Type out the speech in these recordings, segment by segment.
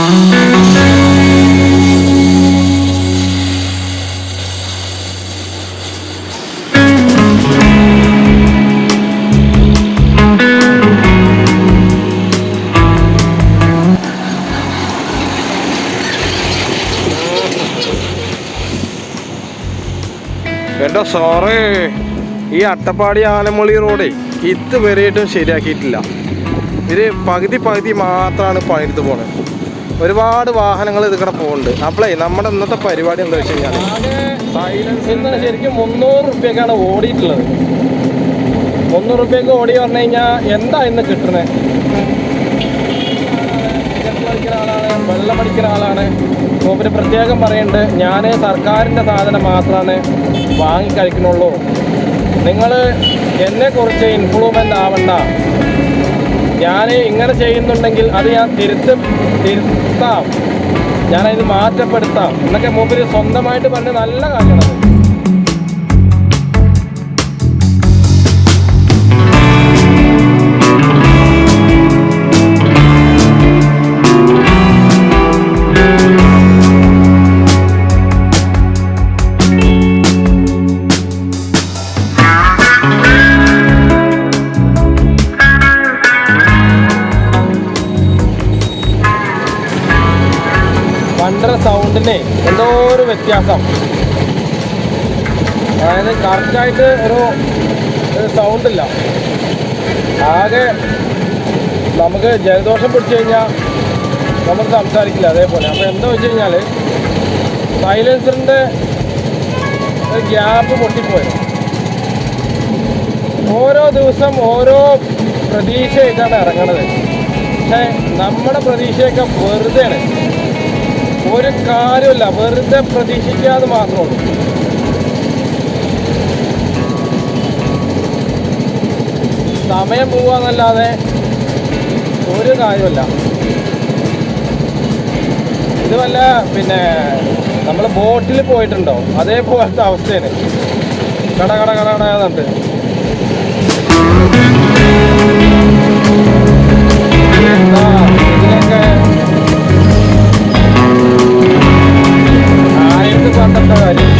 എൻ്റെ സാറേ, ഈ അട്ടപ്പാടി ആനമൂളി റോഡേ ഇതുവരെയായിട്ടും ശരിയാക്കിയിട്ടില്ല. ഇത് പകുതി മാത്രമാണ് പണിയെടുത്ത് പോണത്. ഒരുപാട് വാഹനങ്ങൾ ഇത് കൂടെ പോകുന്നുണ്ട്. അപ്പോഴേ നമ്മുടെ ഇന്നത്തെ പരിപാടി എന്താ വെച്ച് കഴിഞ്ഞാൽ സൈലൻസിൽ ശരിക്കും 300 റുപ്യക്കാണ് ഓടിയിട്ടുള്ളത്. 300 റുപ്യക്ക് ഓടി പറഞ്ഞു കഴിഞ്ഞാൽ എന്താ ഇന്ന് കിട്ടണേ? കളിക്കുന്ന ആളാണ്, വെള്ളം അടിക്കുന്ന ആളാണ്. മൂപ്പര് പ്രത്യേകം പറയുന്നുണ്ട്, ഞാൻ സർക്കാരിൻ്റെ സാധനം മാത്രമാണ് വാങ്ങിക്കഴിക്കണുള്ളൂ, നിങ്ങൾ എന്നെക്കുറിച്ച് ഇൻഫ്ലുവൻ്റ് ആവണ്ട, ഞാൻ ഇങ്ങനെ ചെയ്യുന്നുണ്ടെങ്കിൽ അത് ഞാൻ തിരുത്താം, ഞാനത് മാറ്റപ്പെടുത്താം എന്നൊക്കെ മൂപ്പര് സ്വന്തമായിട്ട് പറഞ്ഞ് നല്ല കാര്യമാണ്. സൗണ്ടിനെ എന്തോ ഒരു വ്യത്യാസം, അതായത് കറക്റ്റായിട്ട് ഒരു സൗണ്ടില്ല. ആകെ നമുക്ക് ജലദോഷം പിടിച്ചു കഴിഞ്ഞാൽ നമുക്ക് സംസാരിക്കില്ല അതേപോലെ. അപ്പോൾ എന്താ വെച്ച് കഴിഞ്ഞാൽ സൈലൻസറിൻ്റെ ഒരു ഗ്യാപ്പ് പൊട്ടിപ്പോയി. ഓരോ ദിവസം ഓരോ പ്രതീക്ഷയായിട്ടാണ് ഇറങ്ങണത്. പക്ഷേ നമ്മുടെ പ്രതീക്ഷയൊക്കെ വെറുതെയാണ്, ഒരു കാര്യമില്ല, വെറുതെ പ്രതീക്ഷിക്കാതെ മാത്രമുള്ളൂ. സമയം പോവാന്നല്ലാതെ ഒരു കാര്യമില്ല. ഇത് വല്ല പിന്നെ നമ്മൾ ബോട്ടിൽ പോയിട്ടുണ്ടോ അതേപോലത്തെ അവസ്ഥയാണ്. കട എന്നിട്ട് ഇതിനൊക്കെ പണ്ടത്തെ കാര്യം.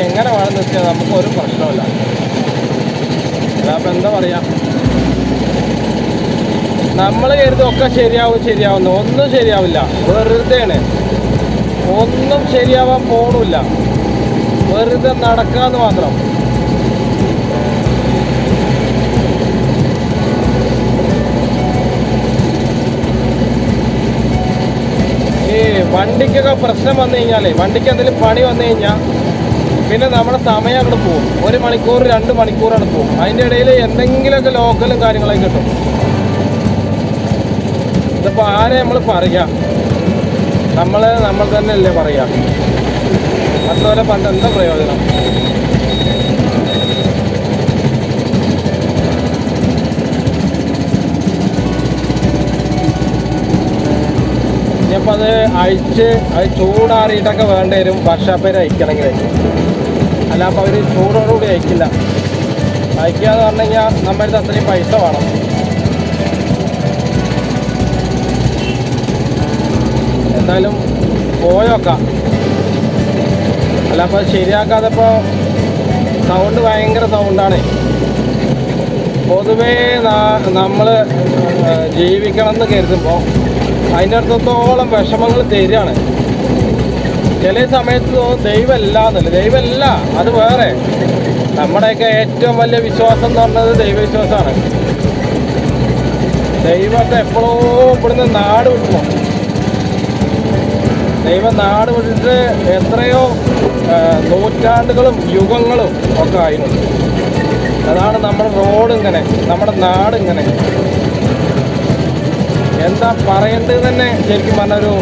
എങ്ങനെ വേണമെന്ന് വെച്ചാൽ നമുക്ക് ഒരു പ്രശ്നമില്ല. അതപ്പോൾ എന്താ പറയുക, നമ്മൾ കരുതൊക്കെ ശരിയാവുന്ന ഒന്നും ശരിയാവില്ല, വെറുതെയാണ്. ഒന്നും ശരിയാവാൻ പോണില്ല, വെറുതെ നടക്കാന്ന് മാത്രം. ഈ വണ്ടിക്കൊക്കെ പ്രശ്നം വന്നു കഴിഞ്ഞാലേ, വണ്ടിക്ക് എന്തെങ്കിലും പണി വന്നു കഴിഞ്ഞാൽ പിന്നെ നമ്മുടെ സമയം അങ്ങോട്ട് പോകും. 1 മണിക്കൂർ 2 മണിക്കൂറാണ് പോകും. അതിൻ്റെ ഇടയിൽ എന്തെങ്കിലുമൊക്കെ ലോക്കലും കാര്യങ്ങളൊക്കെ കിട്ടും. ഇതിപ്പോൾ ആരെ നമ്മൾ പറയാം, നമ്മൾ തന്നെ അല്ലേ പറയാം. അതുപോലെ പണ്ട് എന്താ പ്രയോജനം? ഇനിയിപ്പോൾ അത് അഴിച്ച് അത് ചൂടാറിയിട്ടൊക്കെ വേണ്ടി വരും വർഷാപ്പേര് അയക്കണമെങ്കിൽ. അല്ല അപ്പോൾ അവർ ചൂടോടുകൂടി അയക്കില്ല. അയക്കുക എന്ന് പറഞ്ഞു കഴിഞ്ഞാൽ നമ്മുടെ അടുത്ത് അത്രയും പൈസ വേണം. എന്തായാലും പോയോക്കാം. അല്ല അപ്പോൾ ശരിയാക്കാതെ ഇപ്പോൾ സൗണ്ട് ഭയങ്കര സൗണ്ടാണ്. പൊതുവേ നമ്മൾ ജീവിക്കണം എന്ന് കരുതുമ്പോൾ അതിൻ്റെ അടുത്തോളം വിഷമങ്ങൾ തരികയാണ്. ചില സമയത്ത് തോന്നും ദൈവമല്ല, അത് വേറെ. നമ്മുടെയൊക്കെ ഏറ്റവും വലിയ വിശ്വാസം എന്ന് പറഞ്ഞത് ദൈവവിശ്വാസമാണ്. ദൈവത്തെ എപ്പോഴോ ഇവിടുന്ന് നാട് വിട്ടു. ദൈവം നാട് വിട്ടിട്ട് എത്രയോ നൂറ്റാണ്ടുകളും യുഗങ്ങളും ഒക്കെ ആയിരുന്നു. അതാണ് നമ്മുടെ റോഡ് ഇങ്ങനെ, നമ്മുടെ നാടിങ്ങനെ. എന്താ പറയേണ്ടത് തന്നെ ശരിക്കും പറഞ്ഞൊരു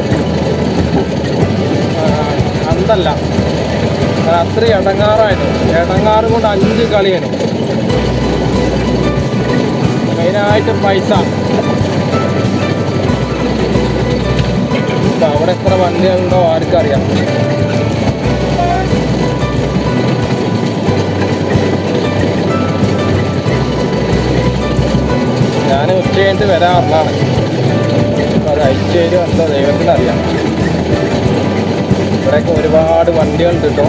അന്തല്ല. അത്രയും ഇടങ്ങാറായിരുന്നു. ഇടങ്ങാറ് കൊണ്ട് 5 കളിയാണ്. മെയിനായിട്ട് പൈസ. അവിടെ എത്ര വണ്ടികളുണ്ടോ ആർക്കറിയാം. ഞാൻ ഉച്ച കഴിഞ്ഞിട്ട് വരാറുള്ളതാണ്. അത് അയച്ചു തരും എന്തോ ദൈവത്തിനറിയാം. ഇവിടെയൊക്കെ ഒരുപാട് വണ്ടികളുണ്ട് കേട്ടോ.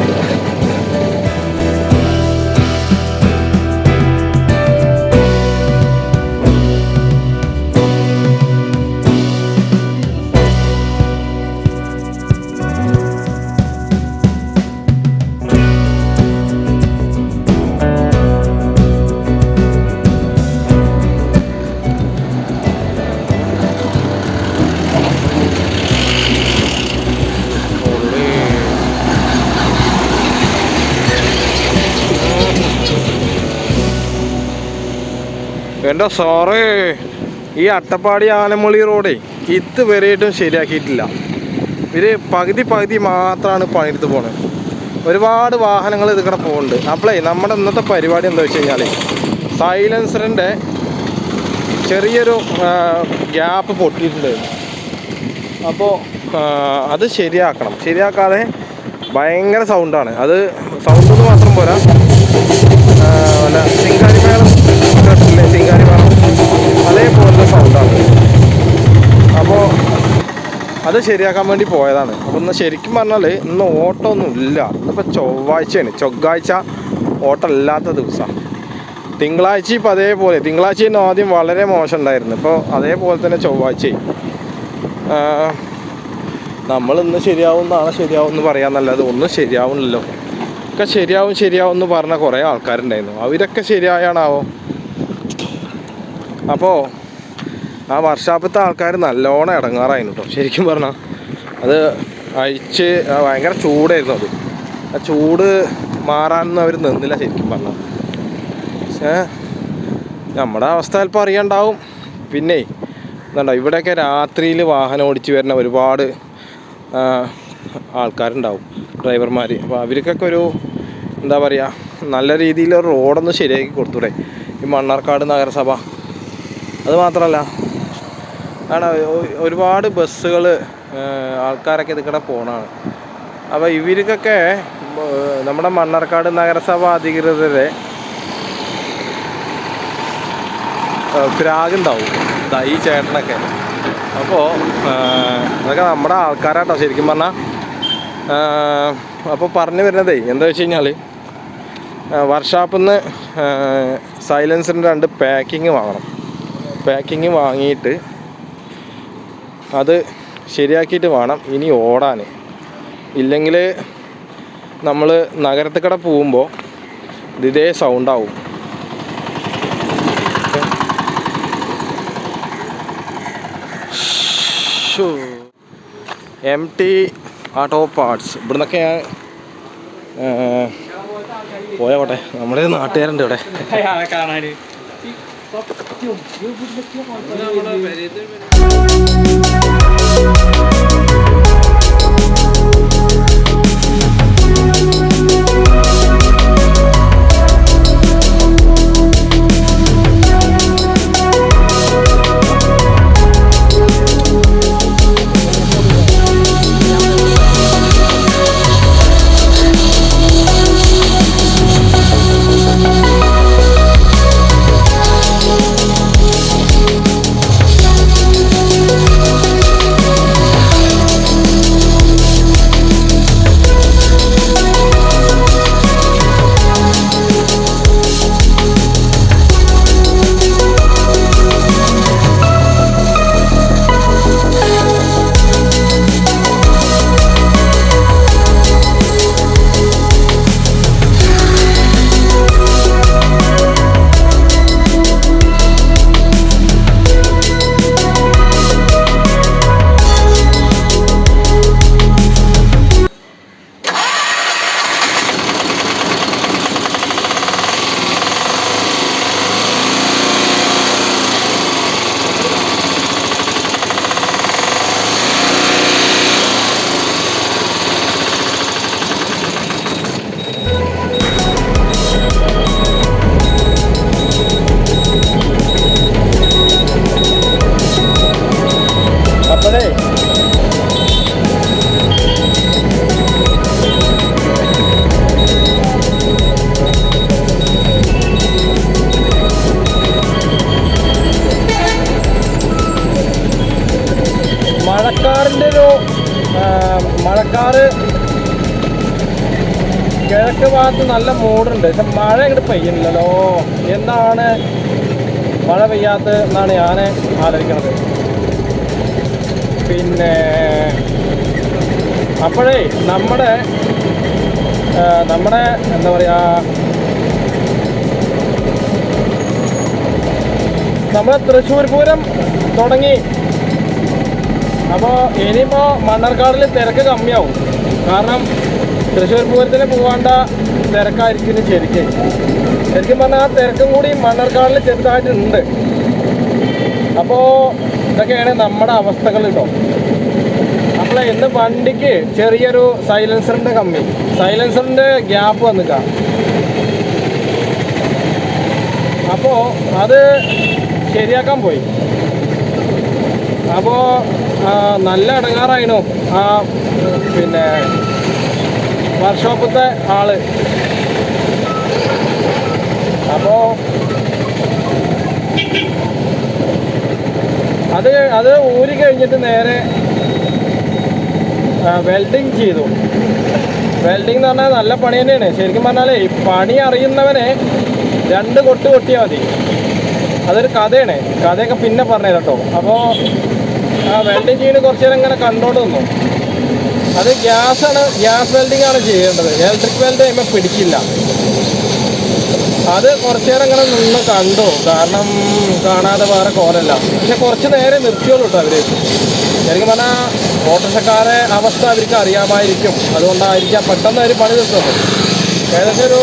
എൻ്റെ സാറേ, ഈ അട്ടപ്പാടി ആനമുളി റോഡേ ഇതുവരെയായിട്ടും ശരിയാക്കിയിട്ടില്ല. ഇവർ പകുതി മാത്രമാണ് പണിയെടുത്ത് പോണത്. ഒരുപാട് വാഹനങ്ങൾ ഇത് കൂടെ പോകുന്നുണ്ട്. അപ്പോളേ നമ്മുടെ ഇന്നത്തെ പരിപാടി എന്താ വെച്ച് കഴിഞ്ഞാൽ, സൈലൻസറിൻ്റെ ചെറിയൊരു ഗ്യാപ്പ് പൊട്ടിയിട്ടുണ്ട്. അപ്പോൾ അത് ശരിയാക്കണം. ശരിയാക്കാതെ ഭയങ്കര സൗണ്ടാണ്. അത് സൗണ്ട് മാത്രം പോരാ, ചിങ്കാരി മേളം കേട്ടില്ലേ? ചിങ്കാരി മേളം അതേപോലത്തെ സൗണ്ടാണ്. അപ്പോൾ അത് ശരിയാക്കാൻ വേണ്ടി പോയതാണ്. അപ്പോൾ ഇന്ന് ശരിക്കും പറഞ്ഞാൽ ഇന്ന് ഓട്ടോ ഒന്നും ഇല്ല. ഇന്നിപ്പോൾ ചൊവ്വാഴ്ചയാണ്. ചൊവ്വാഴ്ച ഓട്ടം ഇല്ലാത്ത ദിവസമാണ്. തിങ്കളാഴ്ച ഇപ്പോൾ അതേപോലെ. തിങ്കളാഴ്ച തന്നെ ആദ്യം വളരെ മോശം ഉണ്ടായിരുന്നു. ഇപ്പോൾ അതേപോലെ തന്നെ ചൊവ്വാഴ്ചയും നമ്മളിന്ന് ശരിയാവും നാളെ ശരിയാവും എന്ന് പറയാമെന്നല്ലാതെ ഒന്നും ശരിയാവുന്നില്ലല്ലോ. ഒക്കെ ശരിയാവും എന്ന് പറഞ്ഞ കുറേ ആൾക്കാരുണ്ടായിരുന്നു. അവരൊക്കെ ശരിയായാണാവോ. അപ്പോൾ ആ വർഷാപ്പത്തെ ആൾക്കാർ നല്ലോണം ഇടങ്ങാറായിരുന്നു കേട്ടോ. ശരിക്കും പറഞ്ഞാൽ അത് അഴിച്ച് ഭയങ്കര ചൂടായിരുന്നു. അത് ആ ചൂട് മാറാനൊന്നും അവർ നിന്നില്ല ശരിക്കും പറഞ്ഞാൽ. പക്ഷേ നമ്മുടെ അവസ്ഥ ചിലപ്പോൾ അറിയാണ്ടാവും. പിന്നെ എന്താ ഇവിടെയൊക്കെ രാത്രിയിൽ വാഹനം ഓടിച്ച് വരുന്ന ഒരുപാട് ആൾക്കാരുണ്ടാവും, ഡ്രൈവർമാർ. അപ്പോൾ അവർക്കൊക്കെ ഒരു എന്താ പറയുക, നല്ല രീതിയിൽ ഒരു റോഡൊന്ന് ശരിയാക്കി കൊടുത്തൂടെ ഈ മണ്ണാർക്കാട് നഗരസഭ. അത് മാത്രമല്ല ഒരുപാട് ബസ്സുകൾ ആൾക്കാരൊക്കെ ഇതിൽക്കൂടെ പോകണതാണ്. അപ്പോൾ ഇവർക്കൊക്കെ നമ്മുടെ മണ്ണാർക്കാട് നഗരസഭ അധികൃതരെ പ്രാഗുണ്ടാവും ഈ ചേട്ടനൊക്കെ. അപ്പോൾ അതൊക്കെ നമ്മുടെ ആൾക്കാരാട്ടോ ശരിക്കും പറഞ്ഞാൽ. അപ്പോൾ പറഞ്ഞു വരുന്നതേ എന്താ വെച്ച് കഴിഞ്ഞാൽ, വർക്ക്ഷോപ്പിൽ നിന്ന് സൈലൻസറിൻ്റെ 2 പാക്കിങ് വാങ്ങണം. പാക്കിങ് വാങ്ങിയിട്ട് അത് ശരിയാക്കിയിട്ട് വേണം ഇനി ഓടാൻ. ഇല്ലെങ്കിൽ നമ്മൾ നഗരത്തിൽ കൂടെ പോകുമ്പോൾ ഇതേ സൗണ്ടാവും. MT auto parts. ഇവിടുന്നൊക്കെ ഞാൻ പോയോട്ടെ. നമ്മുടെ നാട്ടുകാരുണ്ട് ഇവിടെ. മഴക്കാറിൻ്റെ ഒരു മഴക്കാറ് കിഴക്ക് ഭാഗത്ത് നല്ല മൂടുണ്ട്. പക്ഷെ മഴ ഇങ്ങോട്ട് പെയ്യുന്നില്ലല്ലോ. എന്താണ് മഴ പെയ്യാത്തത് എന്നാണ് ഞാൻ ആലോചിക്കുന്നത്. പിന്നെ അപ്പോഴേ നമ്മുടെ എന്താ പറയുക, നമ്മുടെ തൃശ്ശൂർ പൂരം തുടങ്ങി. അപ്പോൾ ഇനിയിപ്പോൾ മണ്ണാർക്കാടിൽ തിരക്ക് കമ്മിയാവും. കാരണം തൃശ്ശൂർ പൂരത്തിന് പോകാണ്ട തിരക്കായിരിക്കും ശരിക്കും പറഞ്ഞാൽ ആ തിരക്കും കൂടി മണ്ണാർക്കാടിൽ ചെറുതായിട്ടുണ്ട്. അപ്പോൾ ഇതൊക്കെയാണ് നമ്മുടെ അവസ്ഥകൾ കേട്ടോ. അപ്പോൾ ഇന്ന് വണ്ടിക്ക് ചെറിയൊരു സൈലൻസറിൻ്റെ ഗ്യാപ്പ് വന്നിക്കാം. അപ്പോൾ അത് ശരിയാക്കാൻ പോയി. അപ്പോൾ നല്ല ഇടങ്ങാറായിരുന്നു ആ പിന്നെ വർക്ക്ഷോപ്പത്തെ ആള്. അപ്പോൾ അത് ഊരി കഴിഞ്ഞിട്ട് നേരെ വെൽഡിങ് ചെയ്തു. വെൽഡിങ് എന്ന് പറഞ്ഞാൽ നല്ല പണി തന്നെയാണ്. ശരിക്കും പറഞ്ഞാലേ ഈ പണി അറിയുന്നവനെ 2 കൊട്ട് കൊട്ടിയാൽ മതി. അതൊരു കഥയാണ്. കഥയൊക്കെ പിന്നെ പറഞ്ഞു കേട്ടോ. അപ്പോൾ ആ വെൽഡിങ് ചെയ്യുന്നത് കുറച്ച് നേരം ഇങ്ങനെ കണ്ടോണ്ട് നിന്നു. അത് ഗ്യാസ് വെൽഡിങ് ആണ് ചെയ്യേണ്ടത്. ഇലക്ട്രിക് വെൽഡ് ചെയ്യുമ്പോൾ പിടിക്കില്ല. അത് കുറച്ച് നേരം ഇങ്ങനെ നിന്ന് കണ്ടു. കാരണം കാണാതെ വേറെ കോലല്ല. പക്ഷെ കുറച്ച് നേരം നിർത്തിയോളൂ കേട്ടോ അവർ. ശരിക്കും പറഞ്ഞാൽ ഓട്ടോറിക്ഷക്കാരെ അവസ്ഥ അവർക്ക് അറിയാമായിരിക്കും. അതുകൊണ്ടായിരിക്കാം പെട്ടെന്ന് അവർ പണി നിർത്തുന്നത്. ഏകദേശം ഒരു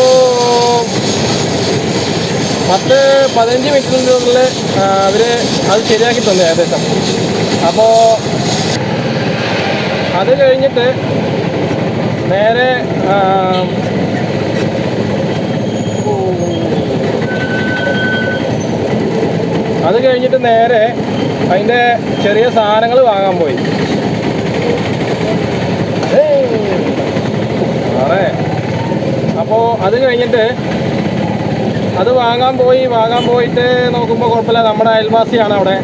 10-15 മിനിറ്റിനുള്ളിൽ അവർ അത് ശരിയാക്കി തന്നു ഏകദേശം. അപ്പോൾ അത് കഴിഞ്ഞിട്ട് നേരെ അതിൻ്റെ ചെറിയ സാധനങ്ങൾ വാങ്ങാൻ പോയി. അപ്പോൾ അത് കഴിഞ്ഞിട്ട് അത് വാങ്ങാൻ പോയിട്ട് നോക്കുമ്പോൾ കുഴപ്പമില്ല. നമ്മുടെ അയൽവാസിയാണ് അവിടെ.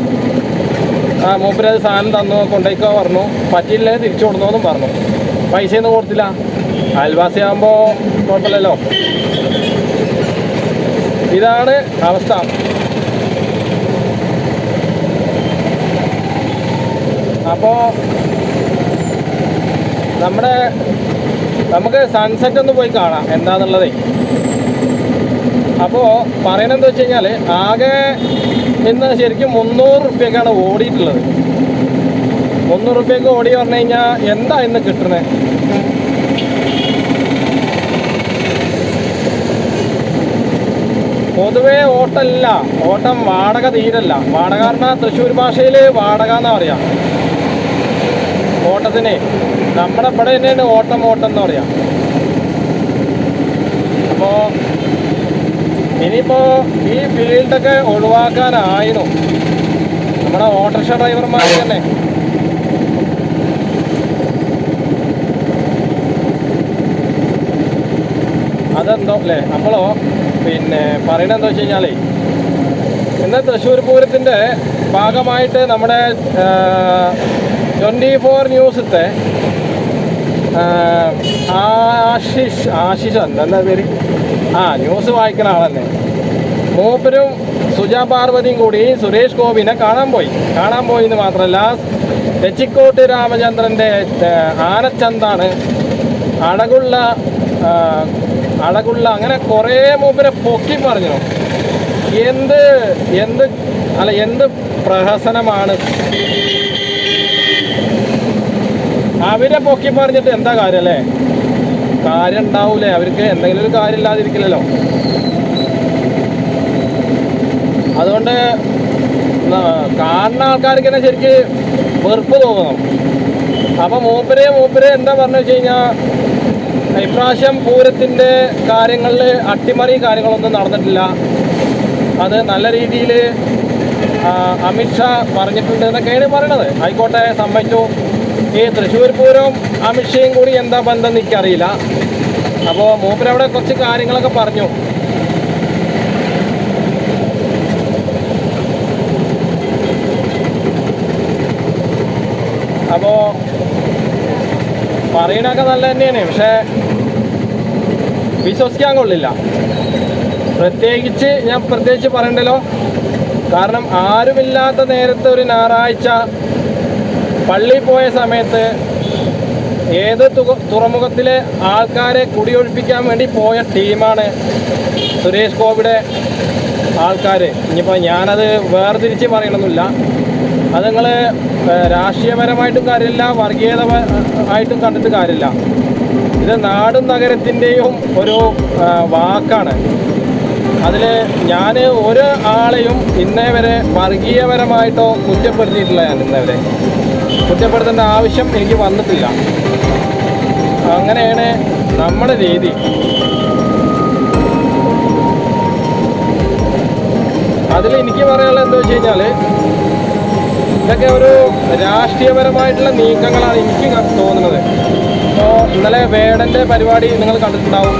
മൂപ്പരത് സാധനം തന്നു, കൊണ്ടുപോയിക്കോ പറഞ്ഞു. പറ്റിയില്ലേ തിരിച്ചു കൊടുന്നോന്നും പറഞ്ഞു. പൈസയൊന്നും കൊടുത്തില്ല. അയൽവാസിയാകുമ്പോൾ കുഴപ്പമില്ലല്ലോ. ഇതാണ് അവസ്ഥ. അപ്പോൾ നമുക്ക് സൺസെറ്റ് ഒന്ന് പോയി കാണാം എന്താണെന്നുള്ളതേ. അപ്പോൾ പറയണെന്താ വെച്ച് കഴിഞ്ഞാൽ ആകെ ഇന്ന് ശരിക്കും 300 റുപ്യക്കാണ് ഓടിയിട്ടുള്ളത്. 300 റുപ്യക്ക് ഓടി പറഞ്ഞു കഴിഞ്ഞാൽ എന്താ ഇന്ന് കിട്ടണേ? പൊതുവേ ഓട്ടമല്ല, ഓട്ടം വാടക തീരല്ല. വാടക പറഞ്ഞാൽ തൃശ്ശൂർ ഭാഷയിൽ വാടക എന്നാ പറയാ ഓട്ടത്തിന്. നമ്മുടെ ഇവിടെ തന്നെയാണ് ഓട്ടം എന്ന് പറയാം. അപ്പോൾ ഇനിയിപ്പോൾ ഈ ഫീൽഡൊക്കെ ഒഴിവാക്കാനായിരുന്നു നമ്മുടെ ഓട്ടോറിക്ഷ ഡ്രൈവർമാർ തന്നെ. അതെന്തോ അല്ലേ. നമ്മളോ പിന്നെ പറയണെന്താ വെച്ച് കഴിഞ്ഞാലേ, ഇന്ന് തൃശ്ശൂർ പൂരത്തിൻ്റെ ഭാഗമായിട്ട് നമ്മുടെ 24 ന്യൂസത്തെ ആശിഷ് എന്താ പേര്, ന്യൂസ് വായിക്കുന്ന ആളല്ലേ, മൂപ്പരും സുജാ പാർവതിയും കൂടി സുരേഷ് ഗോപിനെ കാണാൻ പോയി എന്ന് മാത്രമല്ല, തെച്ചിക്കോട്ട് രാമചന്ദ്രൻ്റെ ആനച്ചന്താണ്, അഴകുള്ള അങ്ങനെ കുറേ മൂപ്പരെ പൊക്കി പറഞ്ഞു. എന്ത് പ്രഹസനമാണ്. അവരെ പൊക്കി പറഞ്ഞിട്ട് എന്താ കാര്യം അല്ലേ? കാര്യം ഉണ്ടാവൂലേ അവർക്ക്? എന്തെങ്കിലും ഒരു കാര്യം ഇല്ലാതിരിക്കില്ലല്ലോ. അതുകൊണ്ട് കാണുന്ന ആൾക്കാർക്ക് തന്നെ ശരിക്ക് വെറുപ്പ് തോന്നണം. അപ്പം മൂപ്പരെ എന്താ പറഞ്ഞു വെച്ച് കഴിഞ്ഞാൽ, ഇപ്രാവശ്യം പൂരത്തിൻ്റെ കാര്യങ്ങളിൽ അട്ടിമറി കാര്യങ്ങളൊന്നും നടന്നിട്ടില്ല. അത് നല്ല രീതിയിൽ അമിത്ഷാ പറഞ്ഞിട്ടുണ്ട് എന്നൊക്കെയാണ് പറയണത്. ആയിക്കോട്ടെ, സമ്മതിച്ചു. ഈ തൃശ്ശൂർ പൂരവും അമിത്ഷയും കൂടി എന്താ ബന്ധം എനിക്കറിയില്ല. അപ്പോൾ മൂപ്പരവിടെ കുറച്ച് കാര്യങ്ങളൊക്കെ പറഞ്ഞു. അപ്പോൾ പറയണൊക്കെ നല്ല തന്നെയാണ്, പക്ഷേ വിശ്വസിക്കാൻ കൊള്ളില്ല. പ്രത്യേകിച്ച് പറയണ്ടല്ലോ. കാരണം ആരുമില്ലാത്ത നേരത്തെ ഒരു ഞായറാഴ്ച പള്ളിയിൽ പോയ സമയത്ത് ഏത് തുറമുഖത്തിലെ ആൾക്കാരെ കുടിയൊഴിപ്പിക്കാൻ വേണ്ടി പോയ ടീമാണ് സുരേഷ് ഗോപിയുടെ ആൾക്കാർ. ഇനിയിപ്പോൾ ഞാനത് വേർതിരിച്ച് പറയണമെന്നില്ല. അത് നിങ്ങൾ രാഷ്ട്രീയപരമായിട്ടും കാര്യമില്ല, വർഗീയത ആയിട്ടും കണ്ടിട്ട് കാര്യമില്ല. ഇത് നാടും നഗരത്തിൻ്റെയും ഒരു വാക്കാണ്. അതിൽ ഞാൻ ഒരു ആളെയും ഇന്നേ വരെ വർഗീയപരമായിട്ടോ കുറ്റപ്പെടുത്തിയിട്ടില്ല. ഞാൻ ഇന്നേ വരെ കുറ്റപ്പെടുത്തേണ്ട ആവശ്യം എനിക്ക് വന്നിട്ടില്ല. അങ്ങനെയാണ് നമ്മുടെ രീതി. അതിൽ എനിക്ക് പറയാനുള്ളത് എന്താ വെച്ച് കഴിഞ്ഞാൽ, ഇതൊക്കെ ഒരു രാഷ്ട്രീയപരമായിട്ടുള്ള നീക്കങ്ങളാണ് എനിക്ക് തോന്നുന്നത്. ഇപ്പോൾ ഇന്നലെ വേടൻ്റെ പരിപാടി നിങ്ങൾ കണ്ടിട്ടുണ്ടാവും.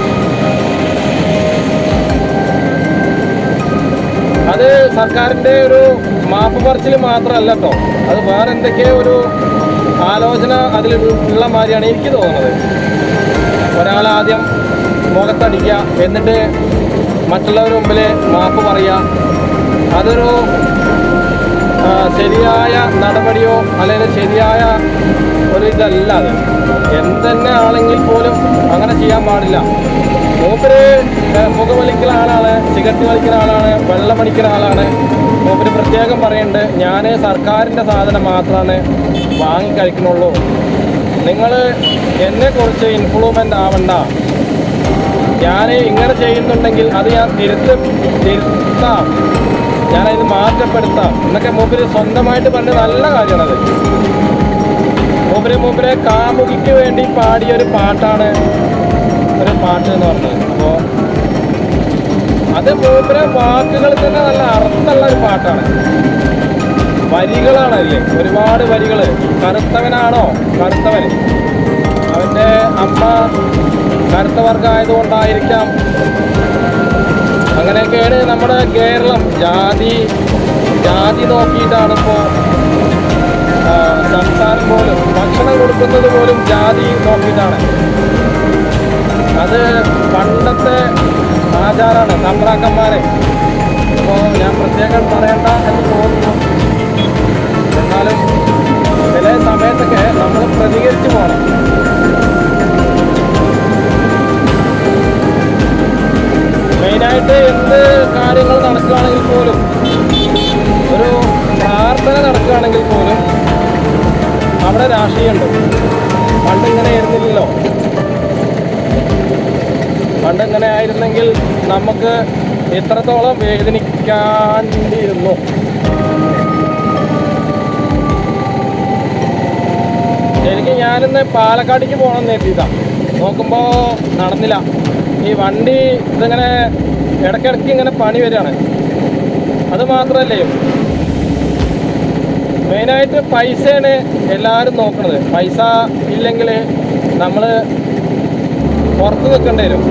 അത് സർക്കാരിൻ്റെ ഒരു മാപ്പ് പറച്ചിൽ മാത്രമല്ല കേട്ടോ, അത് വേറെ എന്തൊക്കെയോ ഒരു ആലോചന അതിൽ ഉള്ള മാതിരിയാണ് എനിക്ക് തോന്നുന്നത്. ഒരാളാദ്യം മുഖത്തടിക്കുക, എന്നിട്ട് മറ്റുള്ളവരുടെ മുമ്പിൽ മാപ്പ് പറയുക, അതൊരു ശരിയായ നടപടിയോ അല്ലെങ്കിൽ ശരിയായ ഒരു ഇതല്ല. അത് എന്തെന്നെ ആണെങ്കിൽ പോലും അങ്ങനെ ചെയ്യാൻ പാടില്ല. മൂപ്പര് പുകവലിക്കുന്ന ആളാണ്, സിഗരറ്റ് വലിക്കുന്ന ആളാണ്, വെള്ളം അടിക്കുന്ന ആളാണ്. മൂപ്പര് പ്രത്യേകം പറയുന്നുണ്ട്, ഞാൻ സർക്കാരിൻ്റെ സാധനം മാത്രമാണ് വാങ്ങിക്കഴിക്കുന്നുള്ളൂ. നിങ്ങൾ എന്നെക്കുറിച്ച് ഇൻഫ്ലുവൻസ് ആവണ്ട. ഞാൻ ഇങ്ങനെ ചെയ്യുന്നുണ്ടെങ്കിൽ അത് ഞാൻ തിരുത്താം, ഞാനത് മാറ്റപ്പെടുത്താം എന്നൊക്കെ മൂപ്പര് സ്വന്തമായിട്ട് പറഞ്ഞ നല്ല കാര്യമാണത്. മൂപ്പരെ കാമുകിക്ക് വേണ്ടി പാടിയൊരു പാട്ടാണ് ഒരു പാട്ട് എന്ന് പറഞ്ഞത്. അപ്പോൾ അത് മൂപ്പരെ വാക്കുകൾ തന്നെ നല്ല അർത്ഥമുള്ള ഒരു പാട്ടാണ്. വരികളാണല്ലേ, ഒരുപാട് വരികൾ. കറുത്തവനാണോ കറുത്തവൻ, അവൻ്റെ അമ്മ കറുത്ത വർഗമായതുകൊണ്ടായിരിക്കാം. അങ്ങനെയൊക്കെയാണ് നമ്മുടെ കേരളം. ജാതി നോക്കിയിട്ടാണ് ഇപ്പോൾ സംസാരം പോലും, ഭക്ഷണം കൊടുക്കുന്നത് പോലും ജാതി നോക്കിയിട്ടാണ്. അത് പണ്ടത്തെ ആചാരമാണ്, തമ്പ്രാക്കന്മാരെ. അപ്പോൾ ഞാൻ പ്രത്യേകം പറയണ്ട എന്ന് തോന്നുന്നു. എന്നാലും ചില സമയത്തൊക്കെ നമ്മൾ പ്രതികരിച്ച് പോകണം. മെയിനായിട്ട് എന്ത് കാര്യങ്ങൾ നടക്കുകയാണെങ്കിൽ പോലും, ഒരു പ്രാർത്ഥന നടക്കുകയാണെങ്കിൽ പോലും അവിടെ രാഷ്ട്രീയമുണ്ട്. പണ്ടിങ്ങനെ ആയിരുന്നില്ലല്ലോ. പണ്ടിങ്ങനെ ആയിരുന്നെങ്കിൽ നമുക്ക് ഇത്രത്തോളം വേദനിക്കാണ്ടിരുന്നു. ശരിക്കും ഞാനിന്ന് പാലക്കാടേക്ക് പോകണമെന്ന് എത്തിയതാണ്. നോക്കുമ്പോൾ നടന്നില്ല. ഈ വണ്ടി ഇതിങ്ങനെ ഇടയ്ക്കിടയ്ക്ക് ഇങ്ങനെ പണി വരികയാണ്. അത് മാത്രമല്ലേ, മെയിനായിട്ട് പൈസയാണ് എല്ലാവരും നോക്കുന്നത്. പൈസ ഇല്ലെങ്കിൽ നമ്മൾ പുറത്ത് നിൽക്കേണ്ടി വരും.